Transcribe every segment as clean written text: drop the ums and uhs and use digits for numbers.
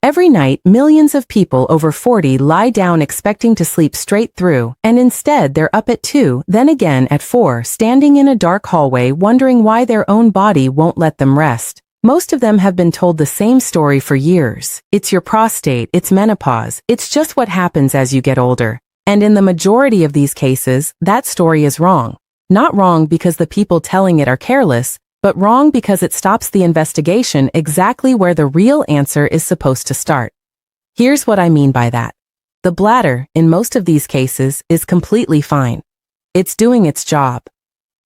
Every night, millions of people over 40 lie down expecting to sleep straight through, and instead they're up at 2, then again at 4, standing in a dark hallway wondering why their own body won't let them rest. Most of them have been told the same story for years. It's your prostate, it's menopause, it's just what happens as you get older. And in the majority of these cases, that story is wrong. Not wrong because the people telling it are careless, but wrong because it stops the investigation exactly where the real answer is supposed to start. Here's what I mean by that. The bladder, in most of these cases, is completely fine. It's doing its job.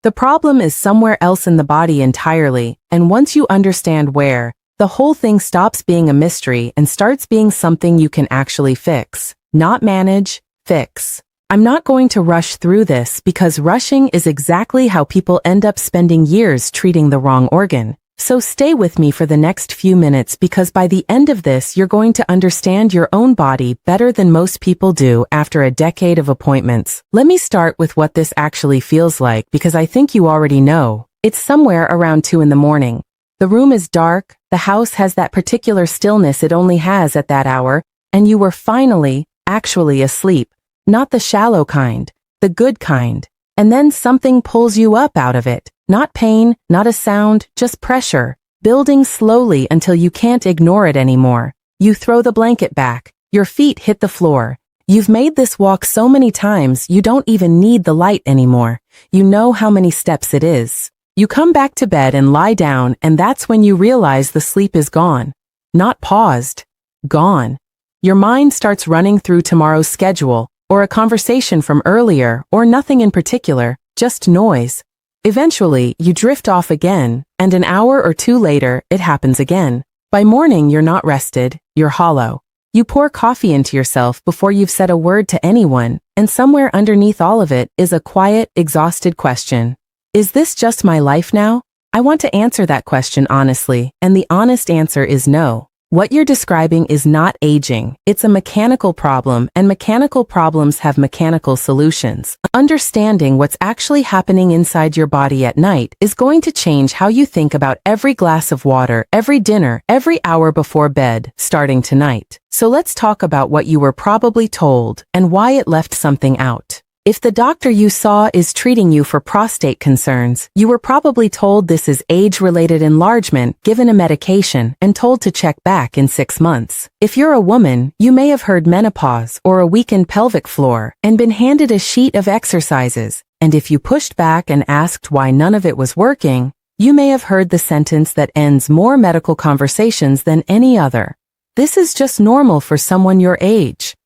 The problem is somewhere else in the body entirely, and once you understand where, the whole thing stops being a mystery and starts being something you can actually fix. Not manage, fix. I'm not going to rush through this because rushing is exactly how people end up spending years treating the wrong organ. So stay with me for the next few minutes because by the end of this you're going to understand your own body better than most people do after a decade of appointments. Let me start with what this actually feels like because I think you already know. It's somewhere around 2 in the morning. The room is dark, the house has that particular stillness it only has at that hour, and you were finally, actually asleep. Not the shallow kind, the good kind. And then something pulls you up out of it. Not pain, not a sound, just pressure, building slowly until you can't ignore it anymore. You throw the blanket back. Your feet hit the floor. You've made this walk so many times you don't even need the light anymore. You know how many steps it is. You come back to bed and lie down, and that's when you realize the sleep is gone. Not paused. Gone. Your mind starts running through tomorrow's schedule, or a conversation from earlier, or nothing in particular, just noise. Eventually, you drift off again, and an hour or 2 later, it happens again. By morning, you're not rested, you're hollow. You pour coffee into yourself before you've said a word to anyone, and somewhere underneath all of it is a quiet, exhausted question. Is this just my life now? I want to answer that question honestly, and the honest answer is no. What you're describing is not aging, it's a mechanical problem, and mechanical problems have mechanical solutions. Understanding what's actually happening inside your body at night is going to change how you think about every glass of water, every dinner, every hour before bed, starting tonight. So let's talk about what you were probably told and why it left something out. If the doctor you saw is treating you for prostate concerns, you were probably told this is age-related enlargement, given a medication, and told to check back in 6 months. If you're a woman, you may have heard menopause or a weakened pelvic floor and been handed a sheet of exercises. And if you pushed back and asked why none of it was working, you may have heard the sentence that ends more medical conversations than any other. This is just normal for someone your age.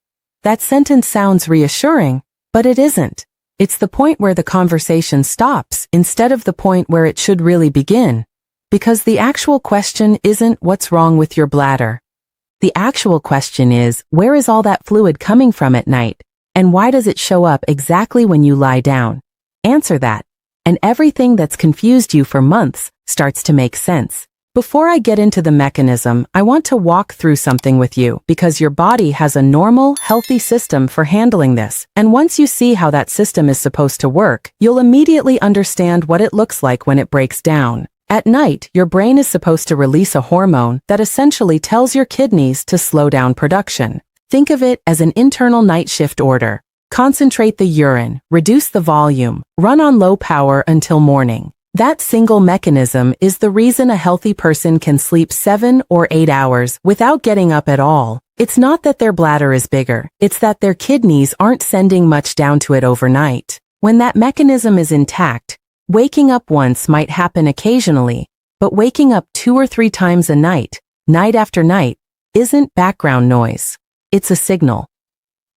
That sentence sounds reassuring, but it isn't. It's the point where the conversation stops instead of the point where it should really begin. Because the actual question isn't what's wrong with your bladder. The actual question is, where is all that fluid coming from at night? And why does it show up exactly when you lie down? Answer that, and everything that's confused you for months starts to make sense. Before I get into the mechanism, I want to walk through something with you because your body has a normal, healthy system for handling this. And once you see how that system is supposed to work, you'll immediately understand what it looks like when it breaks down. At night, your brain is supposed to release a hormone that essentially tells your kidneys to slow down production. Think of it as an internal night shift order. Concentrate the urine, reduce the volume, run on low power until morning. That single mechanism is the reason a healthy person can sleep 7 or 8 hours without getting up at all. It's not that their bladder is bigger, it's that their kidneys aren't sending much down to it overnight. When that mechanism is intact, waking up once might happen occasionally, but waking up 2 or 3 times a night, night after night, isn't background noise. It's a signal.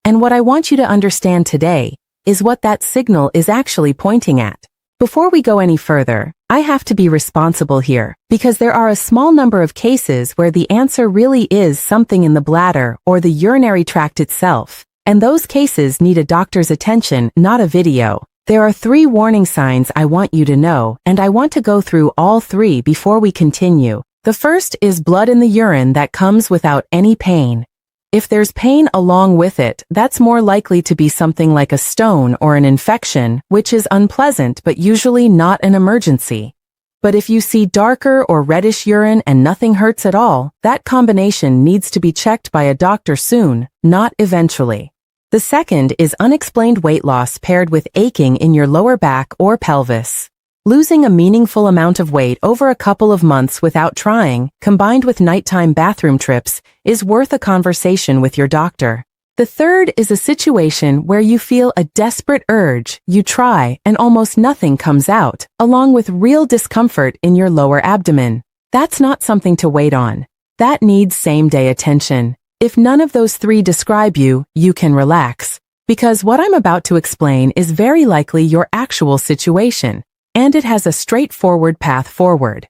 And what I want you to understand today is what that signal is actually pointing at. Before we go any further, I have to be responsible here, because there are a small number of cases where the answer really is something in the bladder or the urinary tract itself, and those cases need a doctor's attention, not a video. There are 3 warning signs I want you to know, and I want to go through all 3 before we continue. The first is blood in the urine that comes without any pain. If there's pain along with it, that's more likely to be something like a stone or an infection, which is unpleasant but usually not an emergency. But if you see darker or reddish urine and nothing hurts at all, that combination needs to be checked by a doctor soon, not eventually. The second is unexplained weight loss paired with aching in your lower back or pelvis. Losing a meaningful amount of weight over a couple of months without trying, combined with nighttime bathroom trips, is worth a conversation with your doctor. The third is a situation where you feel a desperate urge, you try, and almost nothing comes out, along with real discomfort in your lower abdomen. That's not something to wait on. That needs same-day attention. If none of those three describe you, you can relax. Because what I'm about to explain is very likely your actual situation, and it has a straightforward path forward.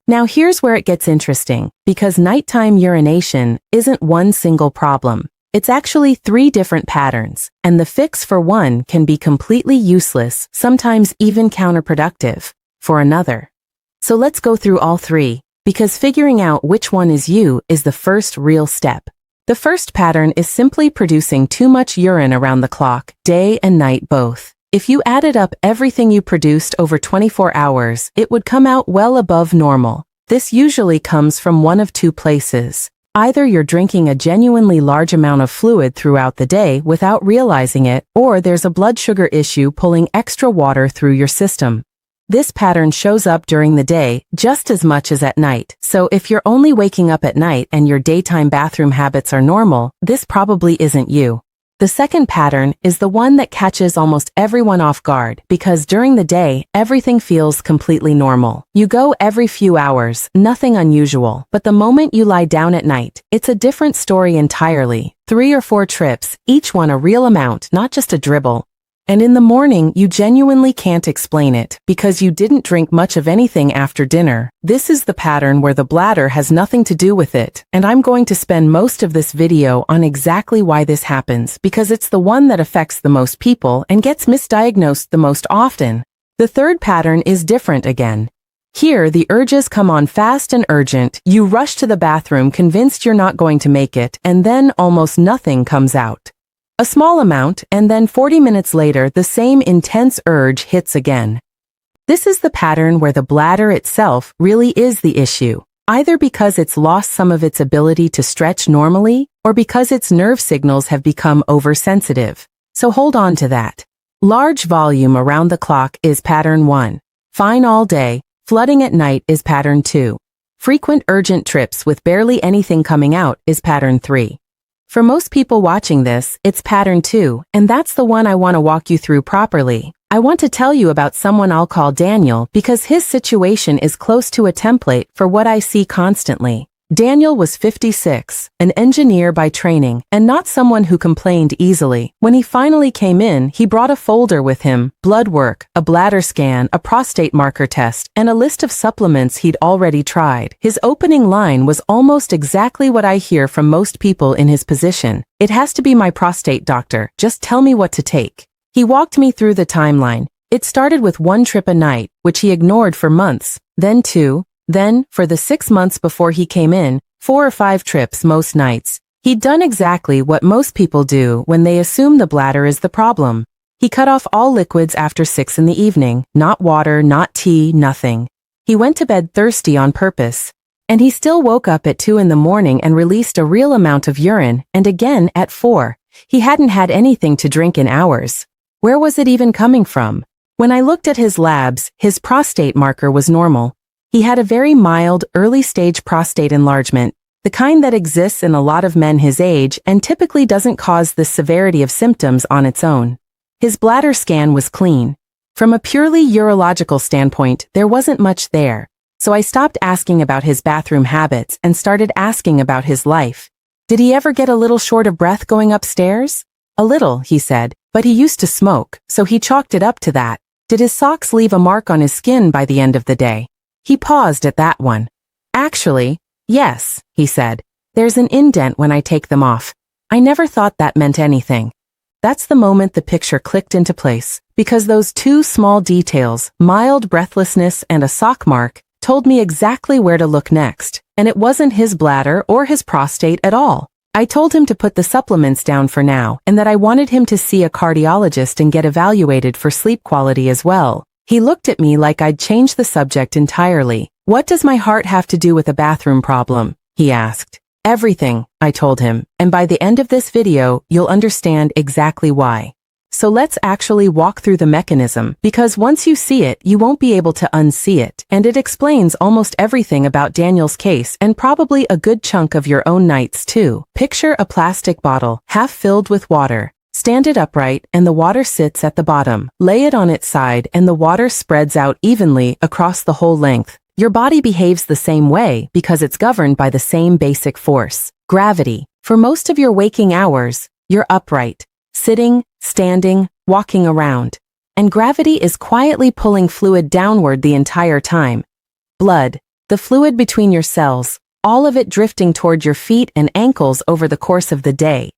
Now here's where it gets interesting, because nighttime urination isn't one single problem. It's actually 3 different patterns, and the fix for one can be completely useless, sometimes even counterproductive, for another. So let's go through all 3, because figuring out which one is you is the first real step. The first pattern is simply producing too much urine around the clock, day and night both. If you added up everything you produced over 24 hours, it would come out well above normal. This usually comes from one of 2 places. Either you're drinking a genuinely large amount of fluid throughout the day without realizing it, or there's a blood sugar issue pulling extra water through your system. This pattern shows up during the day just as much as at night, so if you're only waking up at night and your daytime bathroom habits are normal, this probably isn't you. The second pattern is the one that catches almost everyone off guard because during the day, everything feels completely normal. You go every few hours, nothing unusual, but the moment you lie down at night, it's a different story entirely. 3 or 4 trips, each one a real amount, not just a dribble. And in the morning, you genuinely can't explain it because you didn't drink much of anything after dinner. This is the pattern where the bladder has nothing to do with it, and I'm going to spend most of this video on exactly why this happens because it's the one that affects the most people and gets misdiagnosed the most often. The third pattern is different again. Here, the urges come on fast and urgent, you rush to the bathroom convinced you're not going to make it, and then almost nothing comes out. A small amount, and then 40 minutes later, the same intense urge hits again. This is the pattern where the bladder itself really is the issue, either because it's lost some of its ability to stretch normally, or because its nerve signals have become oversensitive. So hold on to that. Large volume around the clock is pattern 1. Fine all day, flooding at night is pattern 2. Frequent urgent trips with barely anything coming out is pattern 3. For most people watching this, it's pattern 2, and that's the one I want to walk you through properly. I want to tell you about someone I'll call Daniel because his situation is close to a template for what I see constantly. Daniel was 56, an engineer by training, and not someone who complained easily. When he finally came in, he brought a folder with him, blood work, a bladder scan, a prostate marker test, and a list of supplements he'd already tried. His opening line was almost exactly what I hear from most people in his position. "It has to be my prostate doctor, just tell me what to take." He walked me through the timeline. It started with 1 trip a night, which he ignored for months, then 2, then, for the 6 months before he came in, 4 or 5 trips most nights. He'd done exactly what most people do when they assume the bladder is the problem. He cut off all liquids after 6 in the evening, not water, not tea, nothing. He went to bed thirsty on purpose. And he still woke up at 2 in the morning and released a real amount of urine, and again at 4. He hadn't had anything to drink in hours. Where was it even coming from? When I looked at his labs, his prostate marker was normal. He had a very mild, early-stage prostate enlargement, the kind that exists in a lot of men his age and typically doesn't cause this severity of symptoms on its own. His bladder scan was clean. From a purely urological standpoint, there wasn't much there, so I stopped asking about his bathroom habits and started asking about his life. Did he ever get a little short of breath going upstairs? A little, he said, but he used to smoke, so he chalked it up to that. Did his socks leave a mark on his skin by the end of the day? He paused at that one. Actually, yes, he said. There's an indent when I take them off. I never thought that meant anything. That's the moment the picture clicked into place, because those 2 small details, mild breathlessness and a sock mark, told me exactly where to look next, and it wasn't his bladder or his prostate at all. I told him to put the supplements down for now, and that I wanted him to see a cardiologist and get evaluated for sleep quality as well. He looked at me like I'd changed the subject entirely. "What does my heart have to do with a bathroom problem?" he asked. "Everything," I told him, "and by the end of this video, you'll understand exactly why." So let's actually walk through the mechanism, because once you see it, you won't be able to unsee it, and it explains almost everything about Daniel's case and probably a good chunk of your own nights too. Picture a plastic bottle, half filled with water. Stand it upright and the water sits at the bottom. Lay it on its side and the water spreads out evenly across the whole length. Your body behaves the same way because it's governed by the same basic force, gravity. For most of your waking hours, you're upright, sitting, standing, walking around. And gravity is quietly pulling fluid downward the entire time. Blood, the fluid between your cells, all of it drifting toward your feet and ankles over the course of the day.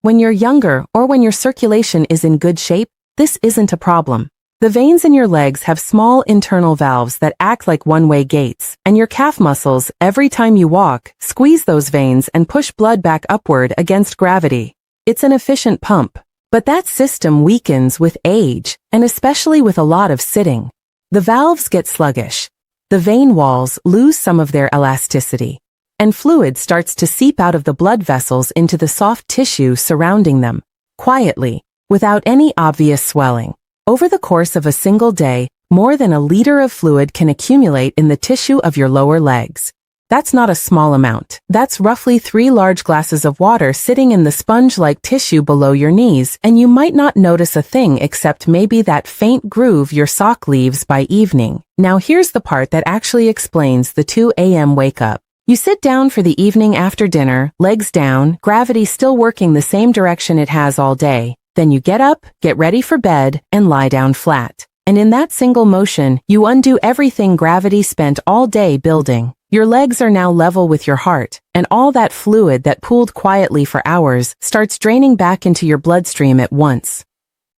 When you're younger or when your circulation is in good shape, this isn't a problem. The veins in your legs have small internal valves that act like one-way gates, and your calf muscles, every time you walk, squeeze those veins and push blood back upward against gravity. It's an efficient pump. But that system weakens with age, and especially with a lot of sitting. The valves get sluggish. The vein walls lose some of their elasticity, and fluid starts to seep out of the blood vessels into the soft tissue surrounding them, quietly, without any obvious swelling. Over the course of a single day, more than a liter of fluid can accumulate in the tissue of your lower legs. That's not a small amount. That's roughly 3 large glasses of water sitting in the sponge-like tissue below your knees, and you might not notice a thing except maybe that faint groove your sock leaves by evening. Now here's the part that actually explains the 2 a.m. wake-up. You sit down for the evening after dinner, legs down, gravity still working the same direction it has all day. Then you get up, get ready for bed, and lie down flat. And in that single motion, you undo everything gravity spent all day building. Your legs are now level with your heart, and all that fluid that pooled quietly for hours starts draining back into your bloodstream at once.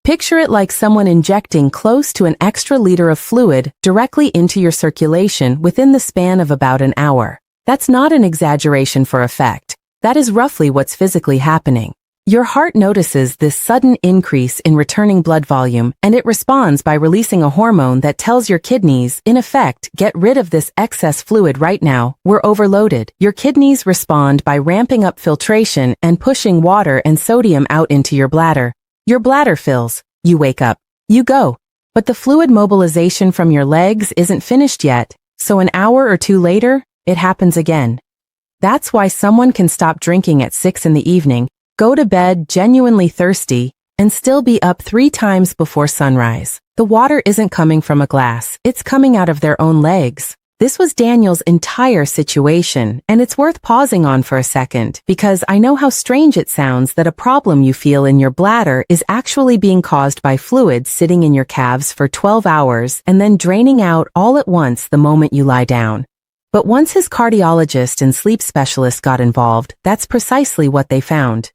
Picture it like someone injecting close to an extra liter of fluid directly into your circulation within the span of about an hour. That's not an exaggeration for effect. That is roughly what's physically happening. Your heart notices this sudden increase in returning blood volume, and it responds by releasing a hormone that tells your kidneys, in effect, get rid of this excess fluid right now, we're overloaded. Your kidneys respond by ramping up filtration and pushing water and sodium out into your bladder. Your bladder fills. You wake up. You go. But the fluid mobilization from your legs isn't finished yet, so an hour or 2 later, it happens again. That's why someone can stop drinking at 6 in the evening, go to bed genuinely thirsty, and still be up 3 times before sunrise. The water isn't coming from a glass, it's coming out of their own legs. This was Daniel's entire situation, and it's worth pausing on for a second, because I know how strange it sounds that a problem you feel in your bladder is actually being caused by fluid sitting in your calves for 12 hours and then draining out all at once the moment you lie down. But once his cardiologist and sleep specialist got involved, that's precisely what they found.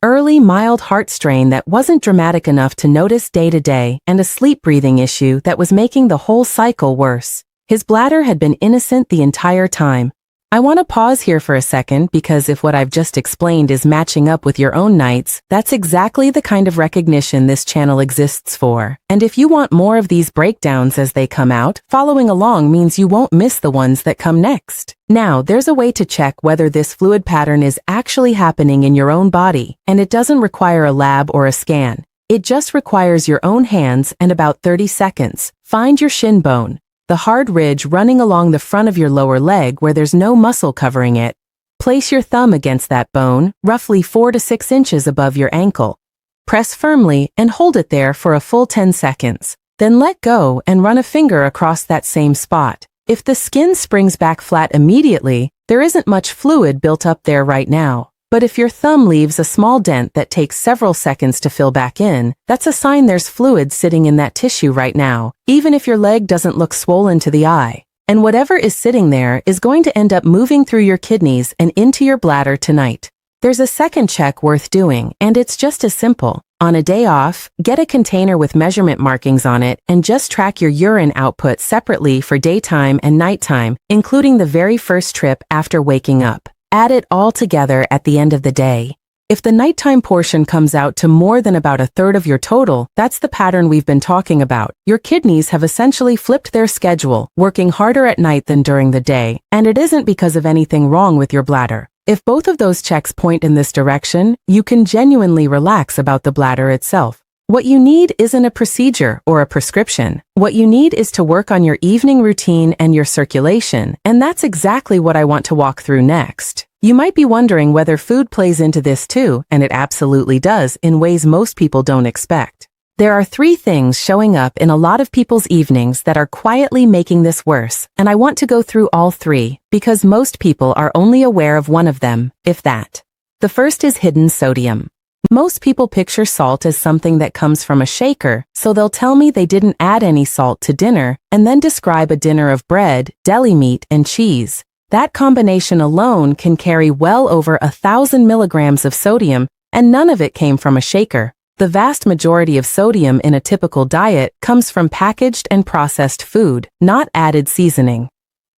Early, mild heart strain that wasn't dramatic enough to notice day to day, and a sleep breathing issue that was making the whole cycle worse. His bladder had been innocent the entire time. I want to pause here for a second because if what I've just explained is matching up with your own nights, that's exactly the kind of recognition this channel exists for. And if you want more of these breakdowns as they come out, following along means you won't miss the ones that come next. Now, there's a way to check whether this fluid pattern is actually happening in your own body, and it doesn't require a lab or a scan. It just requires your own hands and about 30 seconds. Find your shin bone, the hard ridge running along the front of your lower leg where there's no muscle covering it. Place your thumb against that bone, roughly 4 to 6 inches above your ankle. Press firmly and hold it there for a full 10 seconds. Then let go and run a finger across that same spot. If the skin springs back flat immediately, there isn't much fluid built up there right now. But if your thumb leaves a small dent that takes several seconds to fill back in, that's a sign there's fluid sitting in that tissue right now, even if your leg doesn't look swollen to the eye. And whatever is sitting there is going to end up moving through your kidneys and into your bladder tonight. There's a second check worth doing, and it's just as simple. On a day off, get a container with measurement markings on it and just track your urine output separately for daytime and nighttime, including the very first trip after waking up. Add it all together at the end of the day. If the nighttime portion comes out to more than about a third of your total, that's the pattern we've been talking about. Your kidneys have essentially flipped their schedule, working harder at night than during the day, and it isn't because of anything wrong with your bladder. If both of those checks point in this direction, you can genuinely relax about the bladder itself. What you need isn't a procedure or a prescription. What you need is to work on your evening routine and your circulation, and that's exactly what I want to walk through next. You might be wondering whether food plays into this too, and it absolutely does in ways most people don't expect. There are 3 things showing up in a lot of people's evenings that are quietly making this worse, and I want to go through all 3 because most people are only aware of one of them, if that. The first is hidden sodium. Most people picture salt as something that comes from a shaker, so they'll tell me they didn't add any salt to dinner and then describe a dinner of bread, deli meat, and cheese. That combination alone can carry well over 1,000 milligrams of sodium, and none of it came from a shaker. The vast majority of sodium in a typical diet comes from packaged and processed food, not added seasoning.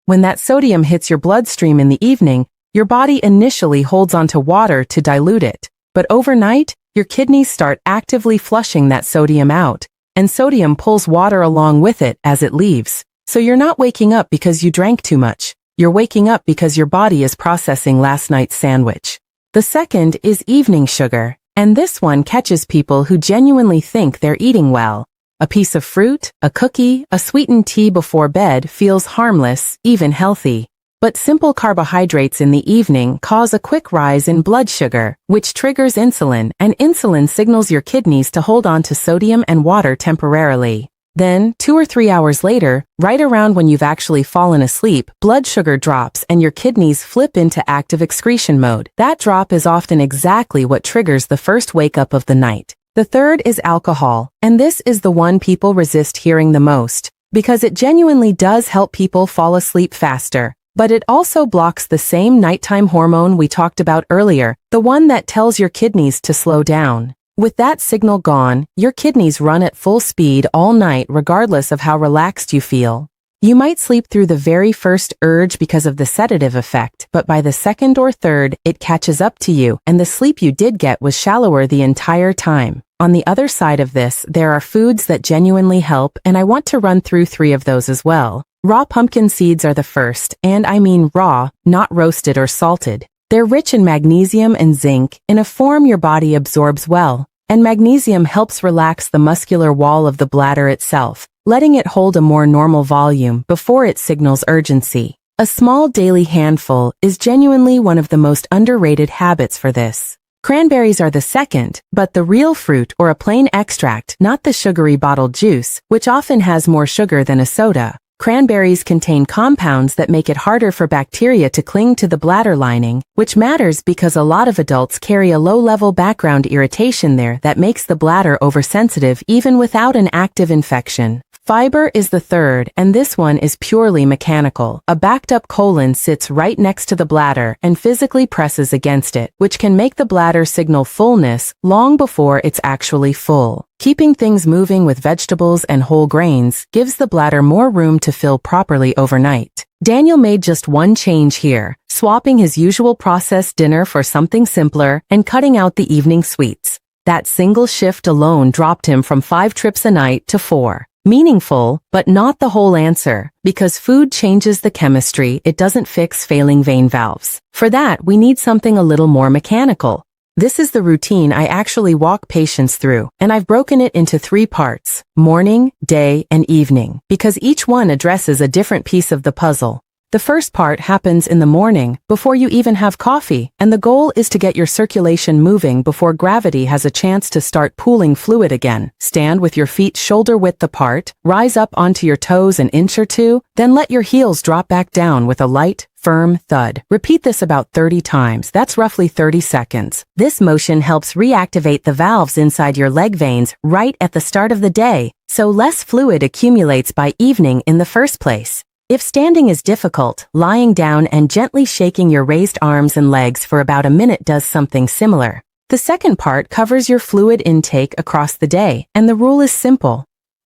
When that sodium hits your bloodstream in the evening, your body initially holds onto water to dilute it. But overnight, your kidneys start actively flushing that sodium out, and sodium pulls water along with it as it leaves. So you're not waking up because you drank too much. You're waking up because your body is processing last night's sandwich. The second is evening sugar, and this one catches people who genuinely think they're eating well. A piece of fruit, a cookie, a sweetened tea before bed feels harmless, even healthy. But simple carbohydrates in the evening cause a quick rise in blood sugar, which triggers insulin, and insulin signals your kidneys to hold on to sodium and water temporarily. Then, 2 or 3 hours later, right around when you've actually fallen asleep, blood sugar drops and your kidneys flip into active excretion mode. That drop is often exactly what triggers the first wake-up of the night. The third is alcohol, and this is the one people resist hearing the most, because it genuinely does help people fall asleep faster. But it also blocks the same nighttime hormone we talked about earlier, the one that tells your kidneys to slow down. With that signal gone, your kidneys run at full speed all night regardless of how relaxed you feel. You might sleep through the very first urge because of the sedative effect, but by the second or third, it catches up to you, and the sleep you did get was shallower the entire time. On the other side of this, there are foods that genuinely help, and I want to run through 3 of those as well. Raw pumpkin seeds are the first, and I mean raw, not roasted or salted. They're rich in magnesium and zinc in a form your body absorbs well, and magnesium helps relax the muscular wall of the bladder itself, letting it hold a more normal volume before it signals urgency. A small daily handful is genuinely one of the most underrated habits for this. Cranberries are the second, but the real fruit or a plain extract, not the sugary bottled juice, which often has more sugar than a soda. Cranberries contain compounds that make it harder for bacteria to cling to the bladder lining, which matters because a lot of adults carry a low-level background irritation there that makes the bladder oversensitive even without an active infection. Fiber is the third, and this one is purely mechanical. A backed-up colon sits right next to the bladder and physically presses against it, which can make the bladder signal fullness long before it's actually full. Keeping things moving with vegetables and whole grains gives the bladder more room to fill properly overnight. Daniel made just one change here, swapping his usual processed dinner for something simpler and cutting out the evening sweets. That single shift alone dropped him from 5 trips a night to 4. Meaningful, but not the whole answer, because food changes the chemistry, it doesn't fix failing vein valves. For that, we need something a little more mechanical. This is the routine I actually walk patients through, and I've broken it into 3 parts: morning, day, and evening, because each one addresses a different piece of the puzzle. The first part happens in the morning, before you even have coffee, and the goal is to get your circulation moving before gravity has a chance to start pooling fluid again. Stand with your feet shoulder-width apart, rise up onto your toes an inch or 2, then let your heels drop back down with a light, firm thud. Repeat this about 30 times. That's roughly 30 seconds. This motion helps reactivate the valves inside your leg veins right at the start of the day, so less fluid accumulates by evening in the first place. If standing is difficult, lying down and gently shaking your raised arms and legs for about a minute does something similar. The second part covers your fluid intake across the day, and the rule is simple.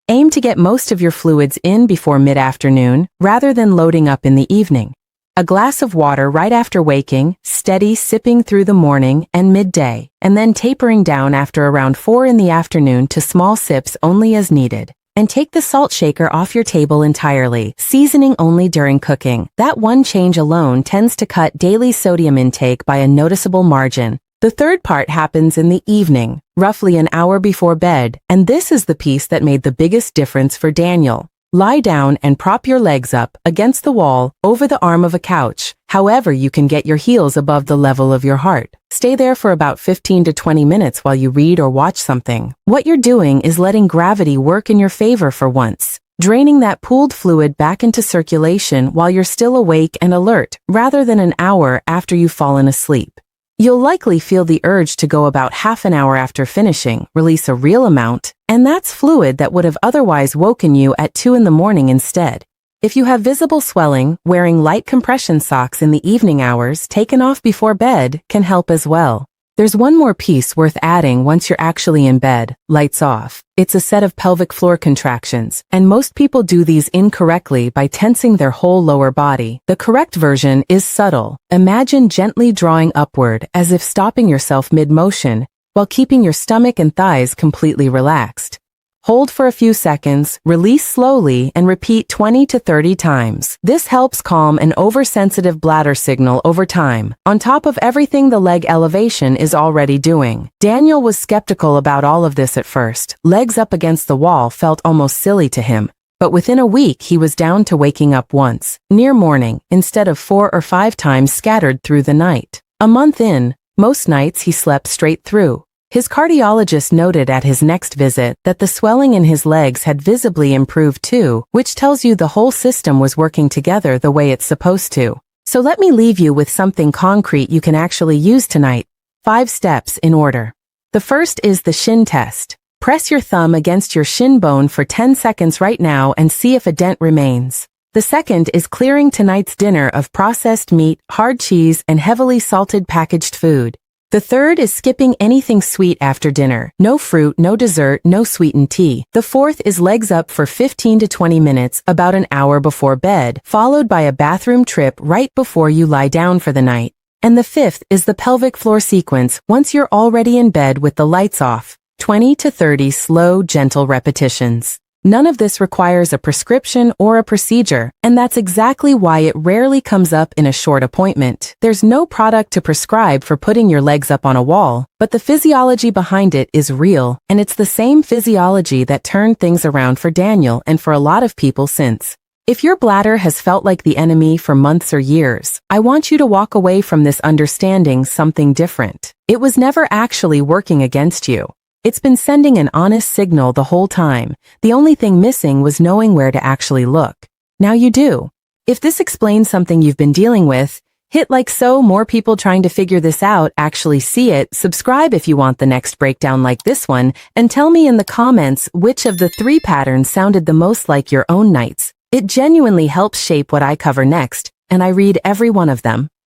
Aim to get most of your fluids in before mid-afternoon, rather than loading up in the evening. A glass of water right after waking, steady sipping through the morning and midday, and then tapering down after around 4 in the afternoon to small sips only as needed. And take the salt shaker off your table entirely, seasoning only during cooking. That one change alone tends to cut daily sodium intake by a noticeable margin. The third part happens in the evening, roughly an hour before bed, and this is the piece that made the biggest difference for Daniel. Lie down and prop your legs up against the wall, over the arm of a couch. However, you can get your heels above the level of your heart. Stay there for about 15 to 20 minutes while you read or watch something. What you're doing is letting gravity work in your favor for once, draining that pooled fluid back into circulation while you're still awake and alert, rather than an hour after you've fallen asleep. You'll likely feel the urge to go about half an hour after finishing, release a real amount, and that's fluid that would have otherwise woken you at 2 in the morning instead. If you have visible swelling, wearing light compression socks in the evening hours taken off before bed can help as well. There's one more piece worth adding once you're actually in bed, lights off. It's a set of pelvic floor contractions, and most people do these incorrectly by tensing their whole lower body. The correct version is subtle. Imagine gently drawing upward as if stopping yourself mid-motion, while keeping your stomach and thighs completely relaxed. Hold for a few seconds, release slowly, and repeat 20 to 30 times. This helps calm an oversensitive bladder signal over time, on top of everything the leg elevation is already doing. Daniel was skeptical about all of this at first. Legs up against the wall felt almost silly to him. But within a week, he was down to waking up once, near morning, instead of 4 or 5 times scattered through the night. A month in, most nights he slept straight through. His cardiologist noted at his next visit that the swelling in his legs had visibly improved too, which tells you the whole system was working together the way it's supposed to. So let me leave you with something concrete you can actually use tonight. 5 steps in order. The first is the shin test. Press your thumb against your shin bone for 10 seconds right now and see if a dent remains. The second is clearing tonight's dinner of processed meat, hard cheese, and heavily salted packaged food. The third is skipping anything sweet after dinner. No fruit, no dessert, no sweetened tea. The fourth is legs up for 15 to 20 minutes, about an hour before bed, followed by a bathroom trip right before you lie down for the night. And the fifth is the pelvic floor sequence once you're already in bed with the lights off. 20 to 30 slow, gentle repetitions. None of this requires a prescription or a procedure, and that's exactly why it rarely comes up in a short appointment. There's no product to prescribe for putting your legs up on a wall, but the physiology behind it is real, and it's the same physiology that turned things around for Daniel and for a lot of people since. If your bladder has felt like the enemy for months or years, I want you to walk away from this understanding something different. It was never actually working against you. It's been sending an honest signal the whole time. The only thing missing was knowing where to actually look. Now you do. If this explains something you've been dealing with, hit like so more people trying to figure this out actually see it. Subscribe if you want the next breakdown like this one, and tell me in the comments which of the 3 patterns sounded the most like your own nights. It genuinely helps shape what I cover next, and I read every one of them.